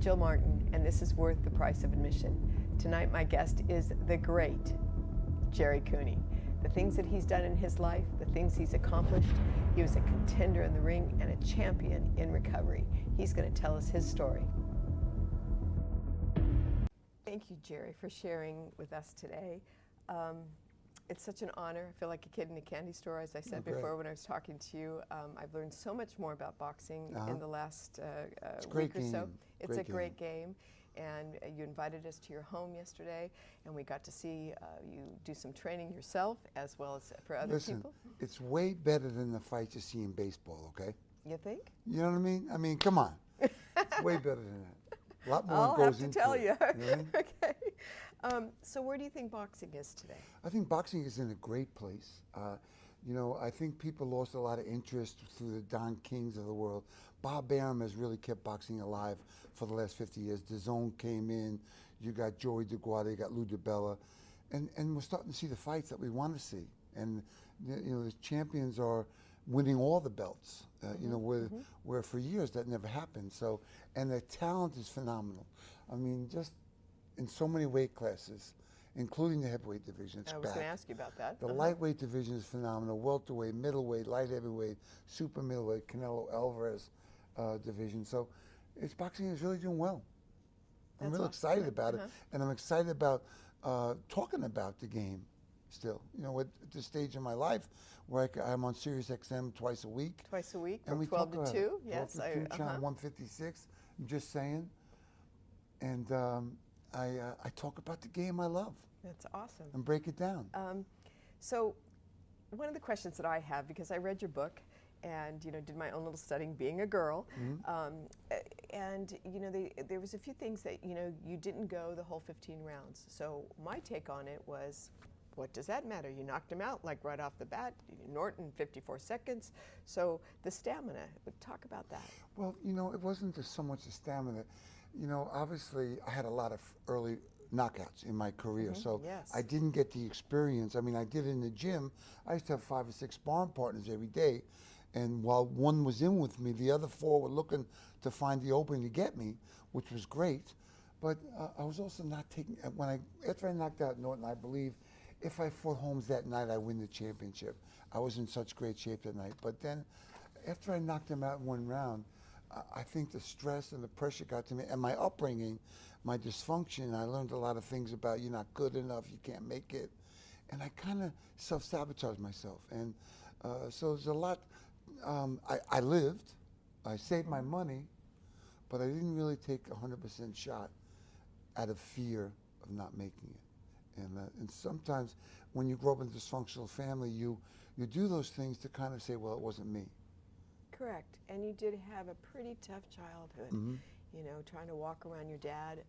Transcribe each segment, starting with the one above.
Jill Martin, and this is Worth the Price of Admission. Tonight, my guest is the great Gerry Cooney. The things that he's done in his life, the things he's accomplished. He was a contender in the ring and a champion in recovery. He's going to tell us his story. Thank you, Gerry, for sharing with us today. It's such an honor. I feel like a kid in a candy store, as I said before when I was talking to you. I've learned so much more about boxing in the last week or so. It's a great game. And you invited us to your home yesterday, and we got to see you do some training yourself as well as for other people. It's way better than the fights you see in baseball, okay? You think? You know what I mean? I mean, come on. It's way better than that. A lot more I'll goes have to into tell it. you. You know? Okay. So where do you think boxing is today? I think boxing is in a great place. You know, I think people lost a lot of interest through the Don Kings of the world. Bob Arum has really kept boxing alive for the last 50 years. DAZN came in, you got Joey DeGuardi, you got Lou DiBella, and we're starting to see the fights that we want to see. And you know, the champions are winning all the belts. You know, where for years that never happened. So, and the talent is phenomenal. I mean, just in so many weight classes, including the heavyweight division. It's I was going to ask you about that. The lightweight division is phenomenal. Welterweight, middleweight, light heavyweight, super middleweight, Canelo Alvarez division. So boxing is really doing well. I'm really excited about it. And I'm excited about talking about the game still. You know, at this stage in my life where I'm on Sirius XM twice a week. Twice a week, and from we 12 talk to 2? Yes. 12 to 2, channel 156, I'm just saying. And I talk about the game I love. That's awesome. And break it down. So one of the questions that I have, because I read your book and, you know, did my own little studying being a girl, and, you know, there was a few things that, you know, you didn't go the whole 15 rounds. So my take on it was, what does that matter? You knocked him out, like, right off the bat. Norton, 54 seconds. So the stamina, talk about that. Well, you know, it wasn't just so much the stamina. You know, obviously, I had a lot of early knockouts in my career, so I didn't get the experience. I mean, I did it in the gym. I used to have 5 or 6 sparring partners every day, and while one was in with me, the other 4 were looking to find the opening to get me, which was great. But I was also not taking, after I knocked out Norton, I believe if I fought Holmes that night, I win the championship. I was in such great shape that night. But then, after I knocked him out in 1 round, I think the stress and the pressure got to me, and my upbringing, my dysfunction. I learned a lot of things about you're not good enough, you can't make it, and I kind of self-sabotaged myself. And so there's a lot. I lived, I saved my money, but I didn't really take a 100% shot out of fear of not making it. And sometimes when you grow up in a dysfunctional family, you do those things to kind of say, well, it wasn't me. Correct. And you did have a pretty tough childhood, you know, trying to walk around your dad,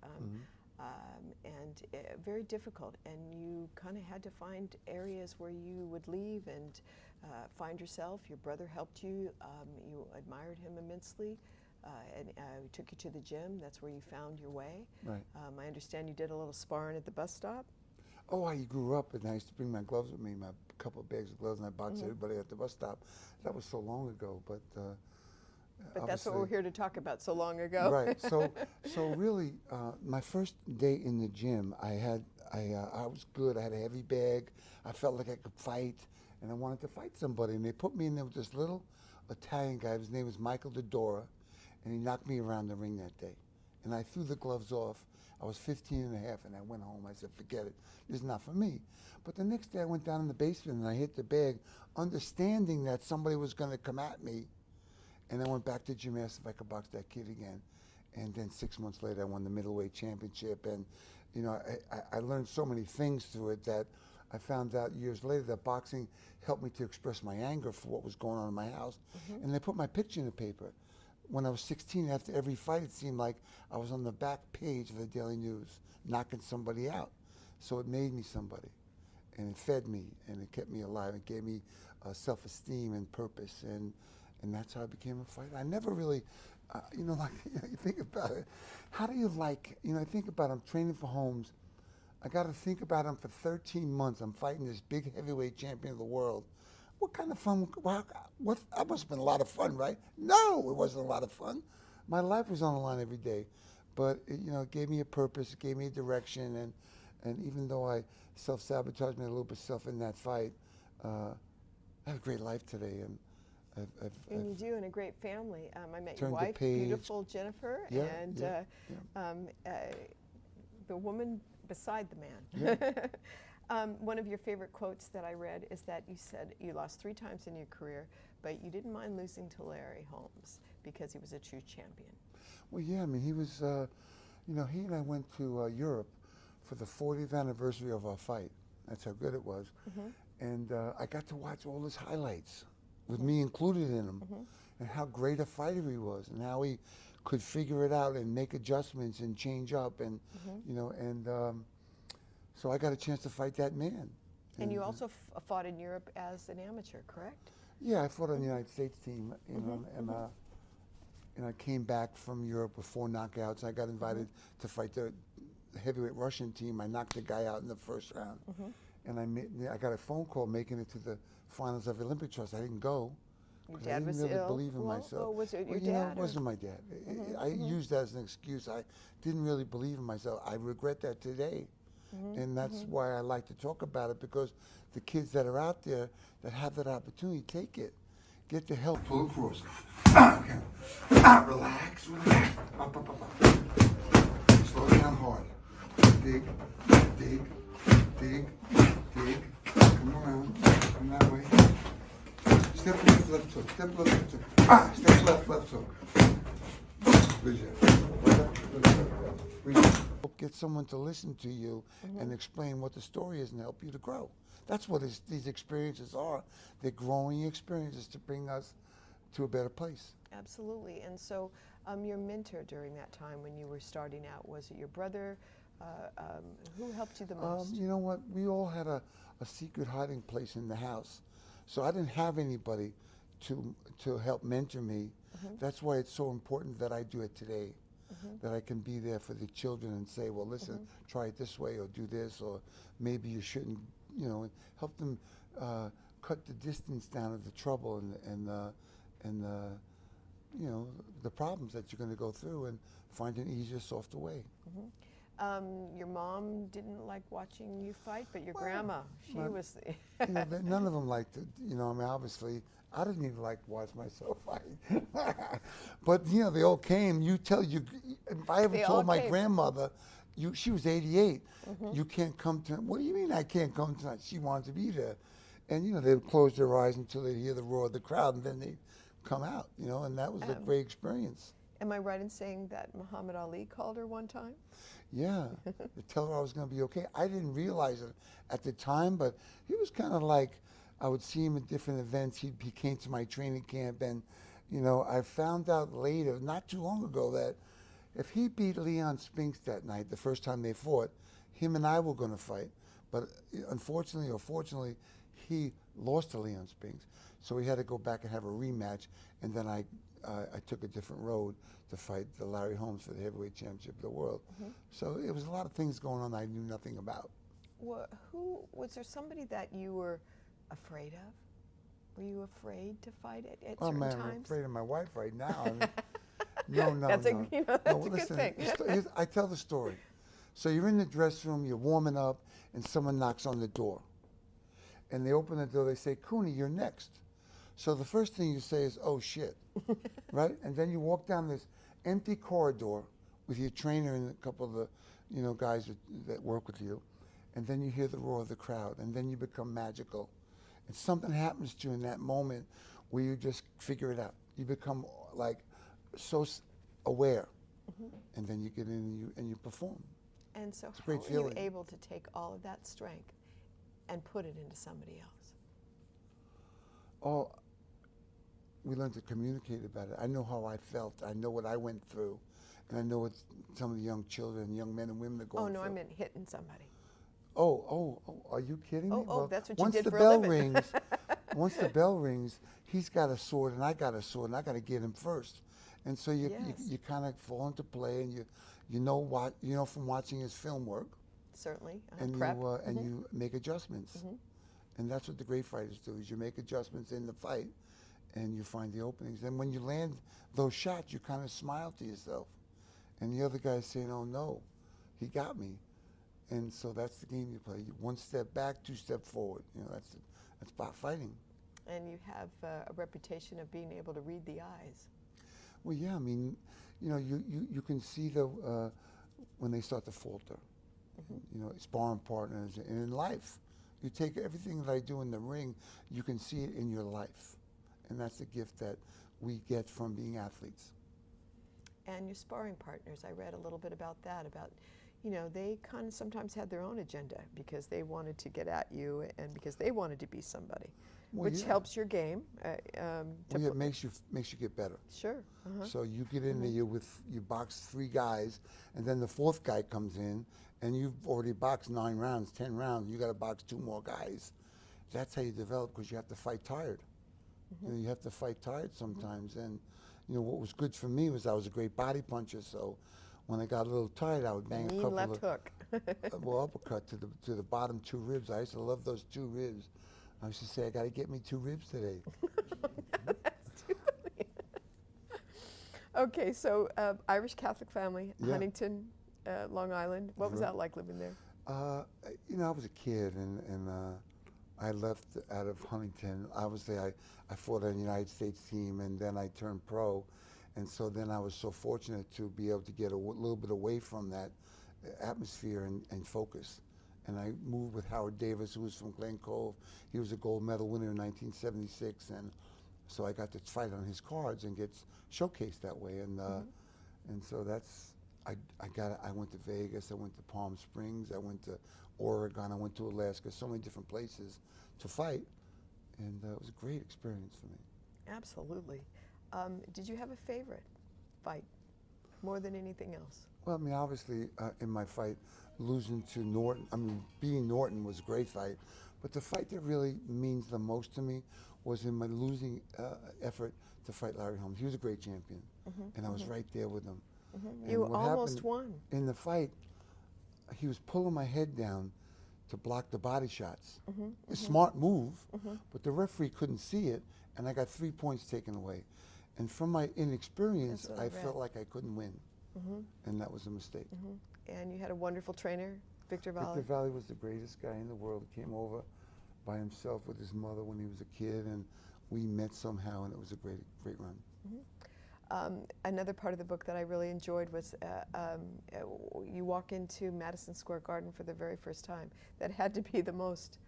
and very difficult. And you kind of had to find areas where you would leave and find yourself. Your brother helped you. You admired him immensely. And he took you to the gym. That's where you found your way. Right. I understand you did a little sparring at the bus stop. Oh, I grew up, and I used to bring my gloves with me, my couple of bags of gloves, and I boxed everybody at the bus stop. That was so long ago, but that's what we're here to talk about. So long ago. Right. So really, my first day in the gym, I was good. I had a heavy bag. I felt like I could fight, and I wanted to fight somebody. And they put me in there with this little Italian guy. His name was Michael Dodora, and he knocked me around the ring that day. And I threw the gloves off. I was 15 and a half, and I went home. I said, forget it. This is not for me. But the next day, I went down in the basement, and I hit the bag, understanding that somebody was going to come at me. And I went back to gym, asked if I could box that kid again. And then 6 months later, I won the middleweight championship. And, you know, I learned so many things through it that I found out years later that boxing helped me to express my anger for what was going on in my house. And they put my picture in the paper. When I was 16, after every fight, it seemed like I was on the back page of the Daily News, knocking somebody out. So it made me somebody, and it fed me, and it kept me alive. It gave me self-esteem and purpose, and that's how I became a fighter. I never really, you know, like, you think about it. How do you like, you know, I think about I'm training for Holmes. I got to think about him for 13 months. I'm fighting this big heavyweight champion of the world. What kind of fun? That must have been a lot of fun, right? No, it wasn't a lot of fun. My life was on the line every day. but it gave me a purpose, it gave me a direction, and even though I self-sabotaged myself in that fight, I have a great life today, and and you do, and a great family. I met your turned the wife, page. beautiful Jennifer, Yeah, and the woman beside the man. Yeah. One of your favorite quotes that I read is that you said you lost 3 times in your career, but you didn't mind losing to Larry Holmes because he was a true champion. Well, yeah, I mean, he was, he and I went to Europe for the 40th anniversary of our fight. That's how good it was. And I got to watch all his highlights, with me included in them, and how great a fighter he was, and how he could figure it out and make adjustments and change up, and so I got a chance to fight that man. And you also fought in Europe as an amateur, correct? Yeah, I fought on the United States team, and I came back from Europe with 4 knockouts. I got invited to fight the heavyweight Russian team. I knocked the guy out in the first round, and I got a phone call making it to the finals of the Olympic Trust. I didn't go. Your dad was really ill. Believe in myself. Well, was it your dad? It wasn't my dad. I used that as an excuse. I didn't really believe in myself. I regret that today. And that's why I like to talk about it, because the kids that are out there that have that opportunity, take it. Get the help. Pull across. Okay. Relax. Up. Slow down hard. Dig. Come around. Come that way. Step left hook. Step left hook. Step left hook. Good job. Get someone to listen to you and explain what the story is and help you to grow. That's what these experiences are. They're growing experiences to bring us to a better place. Absolutely. And so your mentor during that time when you were starting out, was it your brother? Who helped you the most? You know what? We all had a secret hiding place in the house. So I didn't have anybody to help mentor me. That's why it's so important that I do it today. That I can be there for the children and say, well, listen, try it this way, or do this, or maybe you shouldn't, help them cut the distance down of the trouble and the problems that you're going to go through, and find an easier, softer way. Your mom didn't like watching you fight, but your grandma, she was... None of them liked it. Obviously, I didn't even like to watch myself fight. But, they all came. If I ever told my grandmother, she was 88, you can't come tonight. What do you mean I can't come tonight? She wanted to be there. And, they would close their eyes until they'd hear the roar of the crowd, and then they'd come out, and that was a great experience. Am I right in saying that Muhammad Ali called her one time? Yeah, to tell her I was going to be okay. I didn't realize it at the time, but he was kind of like, I would see him at different events. He came to my training camp, and, I found out later, not too long ago, that if he beat Leon Spinks that night, the first time they fought, him and I were going to fight. But unfortunately or fortunately, he lost to Leon Spinks. So we had to go back and have a rematch, and then I took a different road to fight the Larry Holmes for the heavyweight championship of the world. So it was a lot of things going on I knew nothing about. Well, was there somebody that you were afraid of? Were you afraid to fight at certain times? I'm afraid of my wife right now. No. That's a Listen, good thing. I tell the story. So you're in the dressing room, you're warming up, and someone knocks on the door. And they open the door, they say, Cooney, you're next. So the first thing you say is, oh, shit, right? And then you walk down this empty corridor with your trainer and a couple of the guys that work with you, and then you hear the roar of the crowd, and then you become magical. And something happens to you in that moment where you just figure it out. You become like so aware, and then you get in and you perform. And so it's a great how feeling. Are you able to take all of that strength and put it into somebody else? Oh, we learned to communicate about it. I know how I felt. I know what I went through. And I know what some of the young children, young men and women are going through. Oh, no, I meant hitting somebody. Oh, are you kidding me? Oh, that's what you did for a living. Once the bell rings, he's got a sword and I got a sword, and I got to get him first. And so you kind of fall into play, and you know from watching his film work. Certainly. And you make adjustments. And that's what the great fighters do, is you make adjustments in the fight, and you find the openings. And when you land those shots, you kind of smile to yourself. and the other guy's saying, "Oh no, he got me." And so that's the game you play. One step back, two step forward. You know, that's about fighting. And you have a reputation of being able to read the eyes. Well, yeah, I mean, you know, you can see when they start to falter. You know, sparring partners, and in life, you take everything that I do in the ring, you can see it in your life, and that's the gift that we get from being athletes. And your sparring partners, I read a little bit about that, you know, they kind of sometimes had their own agenda because they wanted to get at you and because they wanted to be somebody, which helps your game. Well, it makes you get better. Sure. So you get in there, you box 3 guys, and then the 4th guy comes in, and you've already boxed 9 rounds, 10 rounds. You got to box 2 more guys. That's how you develop, because you have to fight tired. You know, you have to fight tired sometimes. And you know what was good for me was I was a great body puncher. So when I got a little tired, I would bang a couple left of hook. well, uppercut to the bottom 2 ribs. I used to love those 2 ribs. I used to say, I got to get me 2 ribs today. That's too funny. Okay, so Irish Catholic family, Huntington, Long Island. What was that like living there? You know, I was a kid, and I left out of Huntington. Obviously, I fought on the United States team, and then I turned pro. And so then I was so fortunate to be able to get a little bit away from that atmosphere and focus. And I moved with Howard Davis, who was from Glen Cove. He was a gold medal winner in 1976, and so I got to fight on his cards and get showcased that way. And and so that's I went to Vegas, I went to Palm Springs, I went to Oregon, I went to Alaska, so many different places to fight, and it was a great experience for me. Absolutely. Did you have a favorite fight more than anything else? Well, I mean, obviously, in my fight, losing to Norton, I mean, beating Norton was a great fight, but the fight that really means the most to me was in my losing effort to fight Larry Holmes. He was a great champion, and I was right there with him. You almost won. In the fight, he was pulling my head down to block the body shots. A smart move, but the referee couldn't see it, and I got 3 points taken away. And from my inexperience, I felt like I couldn't win, and that was a mistake. And you had a wonderful trainer, Victor Valley. Victor Valley was the greatest guy in the world. He came over by himself with his mother when he was a kid, and we met somehow, and it was a great run. Another part of the book that I really enjoyed was you walk into Madison Square Garden for the very first time. That had to be the most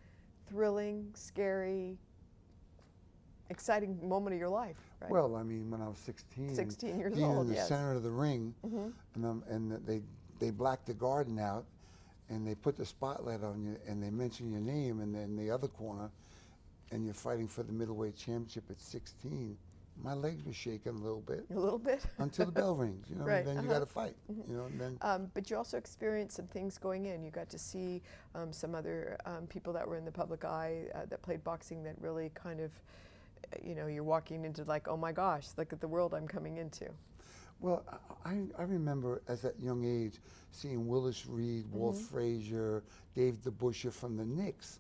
thrilling, scary, exciting moment of your life, right? Well, I mean, when I was 16, 16 years being old, in the center of the ring, and they blacked the garden out, and they put the spotlight on you, and they mention your name, and then the other corner, and you're fighting for the middleweight championship at 16. My legs were shaking a little bit. A little bit? Until the bell rings, you know, right. and then you got to fight, you know, and then. But you also experienced some things going in. You got to see some other people that were in the public eye that played boxing that really kind of, you know, you're walking into like, oh my gosh, look at the world I'm coming into. Well, I remember as that young age seeing Willis Reed, Walt Frazier, Dave DeBusschere from the Knicks.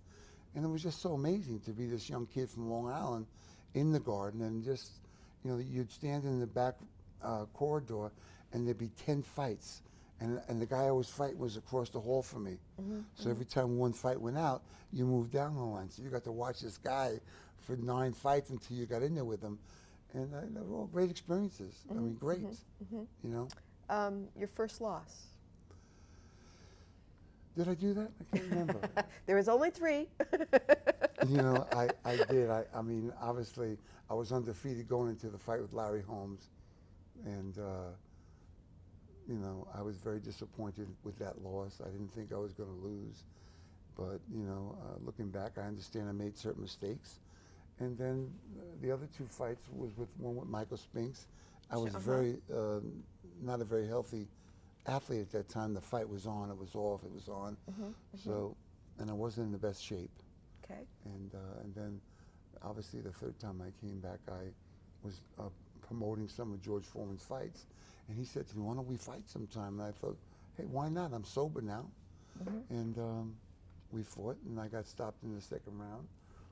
And it was just so amazing to be this young kid from Long Island in the garden, and just, you know, you'd stand in the back corridor and there'd be 10 fights. And the guy I was fighting was across the hall from me. So every time one fight went out, you moved down the line. So you got to watch this guy for 9 fights until you got in there with him. And they were all great experiences. I mean, great, you know. Your first loss? Did I do that? I can't remember. There was only 3. You know, I did. I mean, obviously, I was undefeated going into the fight with Larry Holmes. And, you know, I was very disappointed with that loss. I didn't think I was going to lose. But, you know, looking back, I understand I made certain mistakes. And then the other 2 fights was one with Michael Spinks. I was very, not a very healthy athlete at that time. The fight was on, it was off, it was on. So, and I wasn't in the best shape. Okay. And then, obviously, the 3rd time I came back, I was promoting some of George Foreman's fights. And he said to me, why don't we fight sometime? And I thought, hey, why not? I'm sober now. And we fought, and I got stopped in the 2nd round.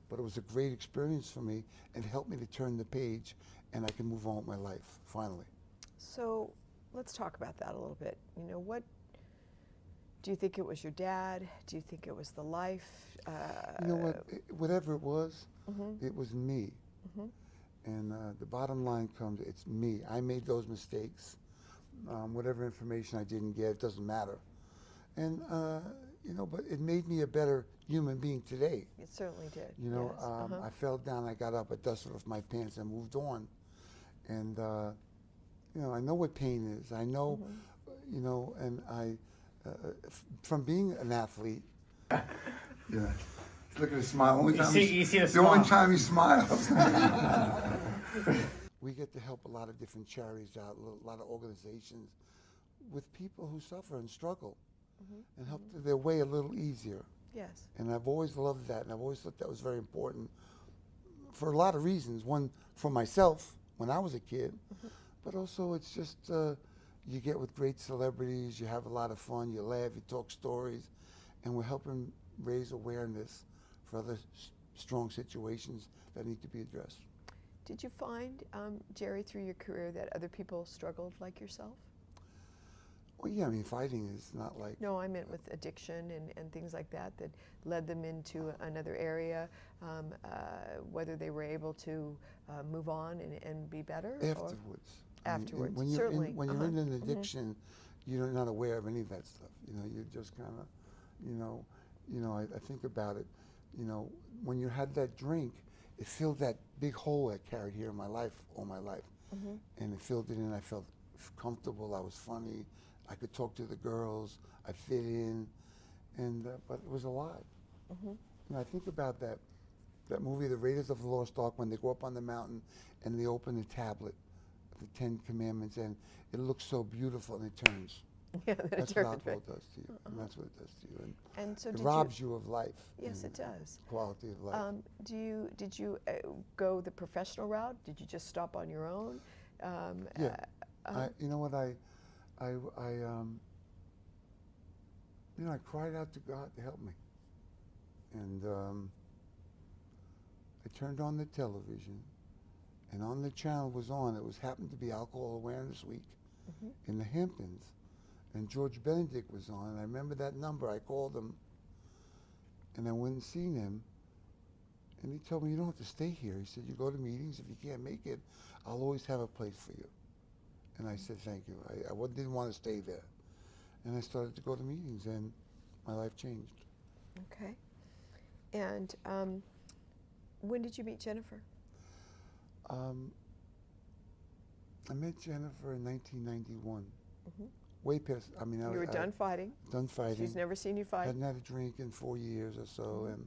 But it was a great experience for me, and helped me to turn the page, and I can move on with my life, finally. So let's talk about that a little bit. You know, what do you think it was your dad? Do you think it was the life? You know what? Whatever it was, Mm-hmm. it was me. Mm-hmm. And the bottom line comes, it's me. I made those mistakes. Whatever information I didn't get, it doesn't matter. And, you know, but it made me a better human being today. It certainly did. You know, yes. I fell down, I got up, I dusted off my pants, and moved on. And, you know, I know what pain is. I know, you know, and from being an athlete, yeah. Look at his smile. Only time you see the the only smile. time he smiles. We get to help a lot of different charities out, a lot of organizations with people who suffer and struggle, and help their way a little easier. Yes. And I've always loved that, and I've always thought that was very important for a lot of reasons. One, for myself, when I was a kid, but also it's just you get with great celebrities, you have a lot of fun, you laugh, you talk stories, and we're helping raise awareness for other strong situations that need to be addressed. Did you find, Gerry, through your career that other people struggled like yourself? Well, yeah, I mean, fighting is not like... No, I meant with addiction and things like that that led them into another area, whether they were able to move on and be better? Afterwards. Afterwards, when you're certainly. when you're in an addiction, you're not aware of any of that stuff. You know, you're just kind of, you know, I think about it, you know, when you had that drink, it filled that big hole I carried here in my life, all my life. And it filled it in. I felt comfortable. I was funny. I could talk to the girls. I fit in. And, but it was a lie. You know, I think about that movie, The Raiders of the Lost Ark, when they go up on the mountain and they open the tablet, the 10 Commandments, and it looks so beautiful and it turns. Yeah, That's what alcohol does to you. And that's what it does to you. And so it robs you of life. Yes, it does. Quality of life. Did you go the professional route? Did you just stop on your own? Yeah. You know what, you know, I cried out to God to help me. And I turned on the television, and on the channel was on, it was happened to be Alcohol Awareness Week in the Hamptons. And George Benedict was on, and I remember that number. I called him, and I went and seen him, and he told me, you don't have to stay here. He said, you go to meetings. If you can't make it, I'll always have a place for you. And I said, thank you. I didn't want to stay there. And I started to go to meetings, and my life changed. Okay. And when did you meet Jennifer? I met Jennifer in 1991. Way past, I mean, You were done fighting. Done fighting. She's never seen you fight. Hadn't had a drink in 4 years or so, and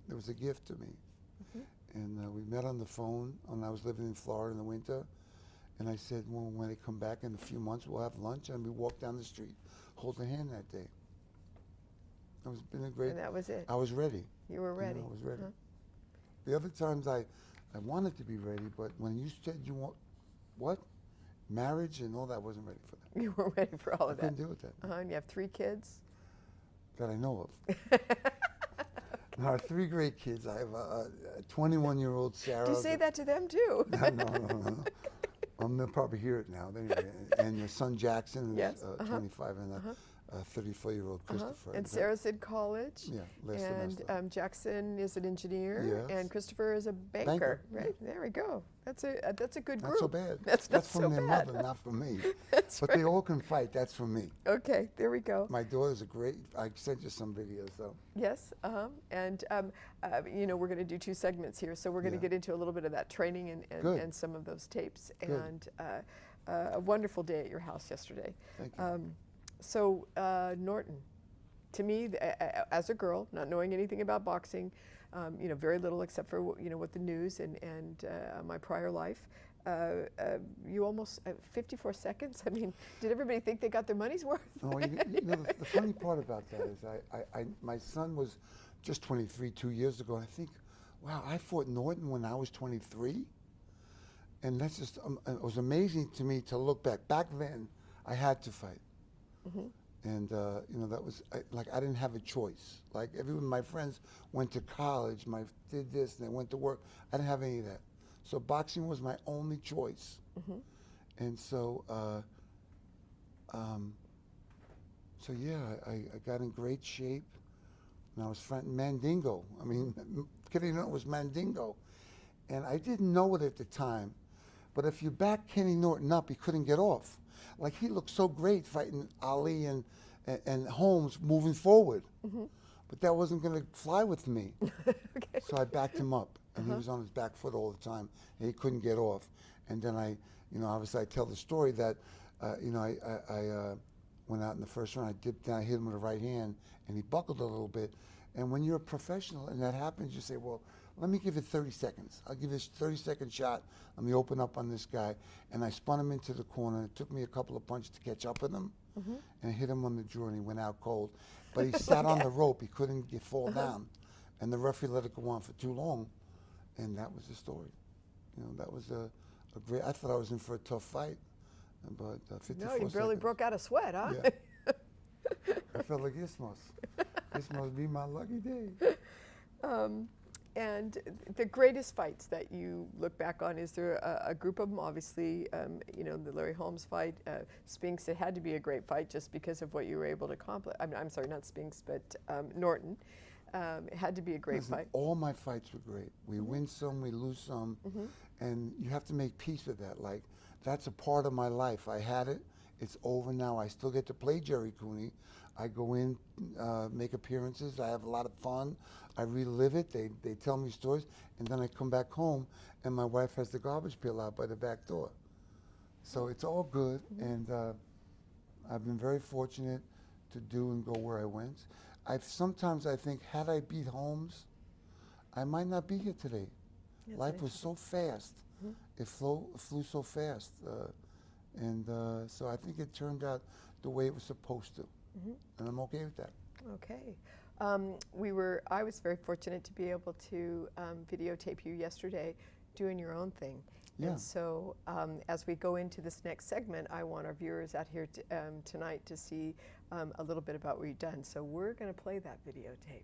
it was a gift to me. And we met on the phone when I was living in Florida in the winter. And I said, well, when they come back in a few months, we'll have lunch. And we walked down the street, hold a hand that day. It was been a great... And that was it. I was ready. You were ready. You know, I was ready. The other times I wanted to be ready, but when you said you want, what? Marriage and all that, I wasn't ready for that. You were ready for all of that. I couldn't do it then. And you have 3 kids? That I know of. Now, I have 3 great kids. I have a 21-year-old Sarah. Do you say that to them too? No. They'll probably hear it now. And your son Jackson is 25, and a 34-year-old Christopher. And Sarah's in college. Yeah, last semester. And Jackson is an engineer. Yes. And Christopher is a banker. Right? There we go. That's a good group. Not so bad. That's not so from their bad. mother, not from me. That's but right. they all can fight. That's from me. Okay, there we go. My daughter's a great. I sent you some videos though. Yes, and you know, we're going to do 2 segments here, so we're going to get into a little bit of that training and some of those tapes. Good. And a wonderful day at your house yesterday. Thank you. So Norton, to me, as a girl, not knowing anything about boxing, you know, very little except for you know what the news and my prior life. You almost 54 seconds. I mean, did everybody think they got their money's worth? No, you know, the funny part about that is my son was just 23 2 years ago, and I think, wow, I fought Norton when I was 23, and that's just it was amazing to me to look back. Back then, I had to fight, and you know, that was like I didn't have a choice. Like everyone, my friends went to college, did this, and they went to work. I didn't have any of that. So boxing was my only choice. And so, so yeah, I got in great shape, and I was fighting Mandingo. I mean, Kenny Norton was Mandingo, and I didn't know it at the time, but if you back Kenny Norton up, he couldn't get off. Like, he looked so great fighting Ali and Holmes moving forward, but that wasn't going to fly with me. Okay. So I backed him up, and he was on his back foot all the time, and he couldn't get off. And then obviously I tell the story that, I went out in the first round, I dipped down, I hit him with the right hand, and he buckled a little bit. And when you're a professional and that happens, you say, well, let me give it 30 seconds. I'll give this 30-second shot. Let me open up on this guy. And I spun him into the corner. It took me a couple of punches to catch up with him, and I hit him on the jaw, and he went out cold. But he sat on the rope. He couldn't fall down. And the referee let it go on for too long, and that was the story. That was a great, I thought I was in for a tough fight, but 54 No, you barely seconds. broke out a sweat, huh? Yeah. I felt like this must be my lucky day. And the greatest fights that you look back on, is there a group of them? Obviously, the Larry Holmes fight, Spinks, it had to be a great fight just because of what you were able to accomplish. I'm sorry, not Spinks, but Norton. It had to be a great fight. All my fights were great. We win some, we lose some, and you have to make peace with that. Like, that's a part of my life. I had it. It's over now. I still get to play Gerry Cooney. I go in, make appearances. I have a lot of fun. I relive it. They tell me stories, and then I come back home, and my wife has the garbage pail out by the back door. So it's all good, and I've been very fortunate to do and go where I went. Sometimes I think, had I beat Holmes, I might not be here today. Yes, life was so fast. It flew so fast. So I think it turned out the way it was supposed to. And I'm okay with that. Okay. I was very fortunate to be able to videotape you yesterday doing your own thing. Yeah. And so as we go into this next segment, I want our viewers out here tonight to see a little bit about what you've done. So we're going to play that videotape.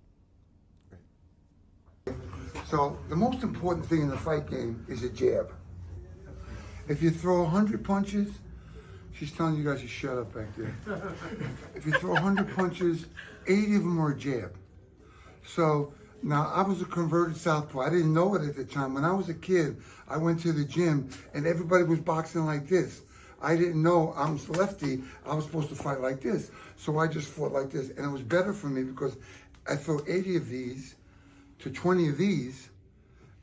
Great. So the most important thing in the fight game is a jab. If you throw 100 punches, she's telling you guys to shut up back there. If you throw 100 punches, 80 of them are a jab. So now, I was a converted southpaw. I didn't know it at the time. When I was a kid, I went to the gym and everybody was boxing like this. I didn't know I'm lefty. I was supposed to fight like this. So I just fought like this. And it was better for me because I throw 80 of these to 20 of these.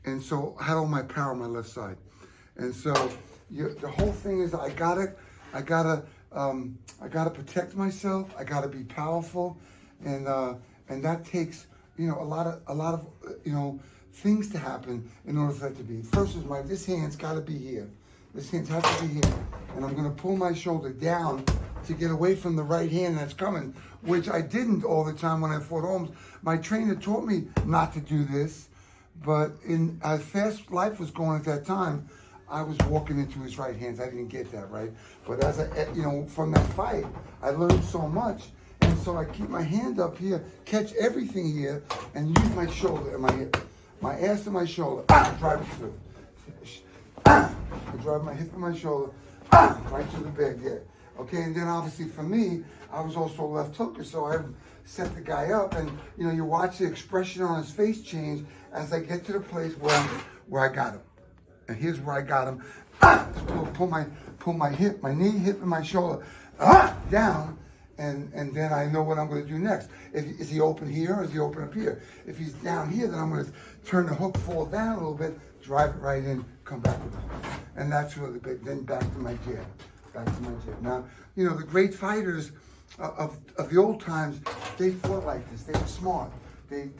And so I had all my power on my left side. And so the whole thing is I gotta protect myself. I gotta be powerful. And that takes, a lot of things to happen in order for that to be. First is this hand's got to be here. This hand has to be here. And I'm going to pull my shoulder down to get away from the right hand that's coming, which I didn't all the time when I fought Holmes. My trainer taught me not to do this, but as fast life was going at that time, I was walking into his right hands. I didn't get that right. But as from that fight, I learned so much. And so I keep my hand up here, catch everything here, and use my shoulder and my hip. My ass and my shoulder, drive it through. I drive my hip and my shoulder, right to the bag there. Okay, and then obviously for me, I was also a left hooker, so I set the guy up, and you watch the expression on his face change as I get to the place where I got him. And here's where I got him. Pull my hip, my knee, hip, and my shoulder down. And then I know what I'm going to do next. Is he open here or is he open up here? If he's down here, then I'm going to turn the hook, fall down a little bit, drive it right in, come back with it. And that's really big. Then back to my jab. Now, the great fighters of the old times, they fought like this. They were smart. They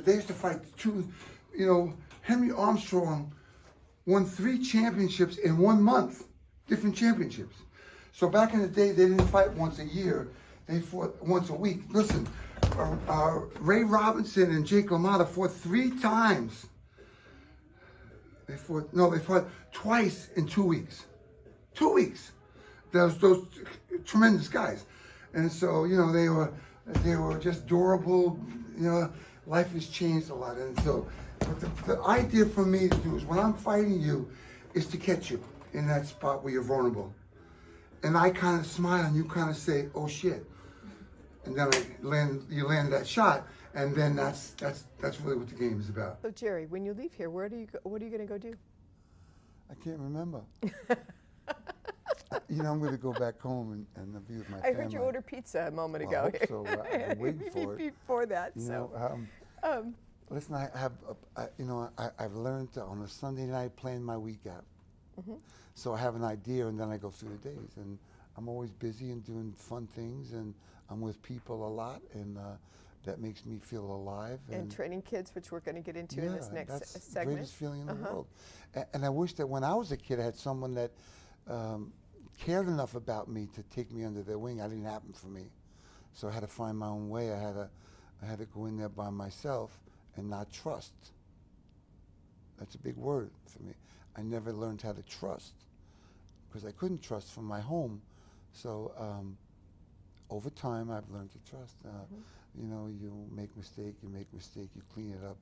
used to fight Henry Armstrong won 3 championships in 1 month, different championships. So back in the day, they didn't fight once a year. They fought once a week. Listen, Ray Robinson and Jake LaMotta fought 3 times. They fought twice in 2 weeks. 2 weeks. Those tremendous guys. And so, they were just durable. Life has changed a lot. And so, but the idea for me to do is when I'm fighting you, is to catch you. in that spot where you're vulnerable. And I kind of smile and you kind of say, oh shit. And then you land that shot, and then that's really what the game is about. So Gerry, when you leave here, what are you going to go do? I can't remember. I'm going to go back home and be with my family. I heard you order pizza a moment ago. I hope so. I'm waiting for it. Before that, listen, I've learned to, on a Sunday night, plan my week out. Mm-hmm. So I have an idea, and then I go through the days. And I'm always busy and doing fun things, and I'm with people a lot, and that makes me feel alive. And training kids, which we're going to get into in this next that's segment. The greatest feeling in the world. And I wish that when I was a kid, I had someone that cared enough about me to take me under their wing. That didn't happen for me. So I had to find my own way. I had to go in there by myself and not trust. That's a big word for me. I never learned how to trust because I couldn't trust from my home. So over time, I've learned to trust. You make mistake, you clean it up.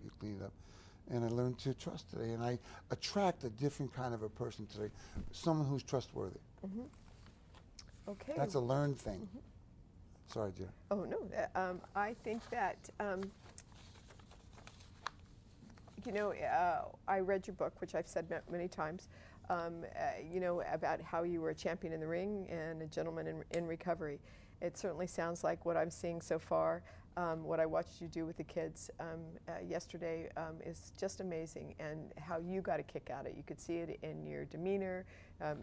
And I learned to trust today. And I attract a different kind of a person today, someone who's trustworthy. Mm-hmm. Okay. That's a learned thing. Mm-hmm. Sorry, dear. Oh, no. I think that, I read your book, which I've said many times, about how you were a champion in the ring and a gentleman in recovery. It certainly sounds like what I'm seeing so far. What I watched you do with the kids yesterday is just amazing, and how you got a kick out of it. You could see it in your demeanor,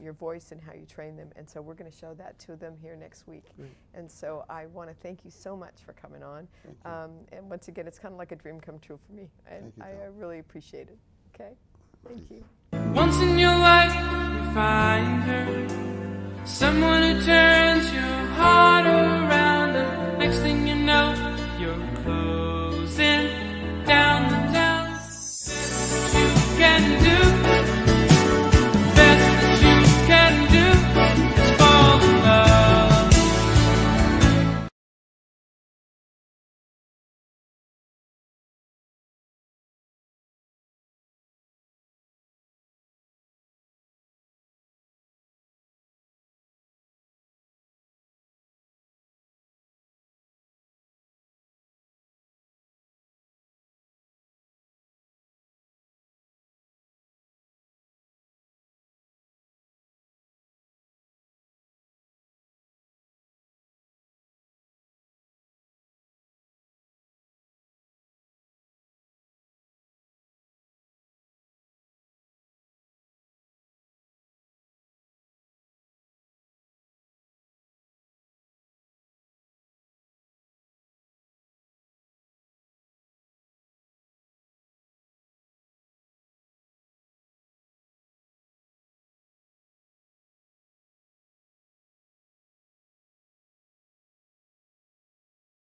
your voice, and how you train them. And so we're going to show that to them here next week. Great. And so I want to thank you so much for coming on. And once again, it's kind of like a dream come true for me. And I really appreciate it. Okay? Thank you. Once in your life, you find her, someone who turns your heart around, and next thing you know, you're closing down the town. You can do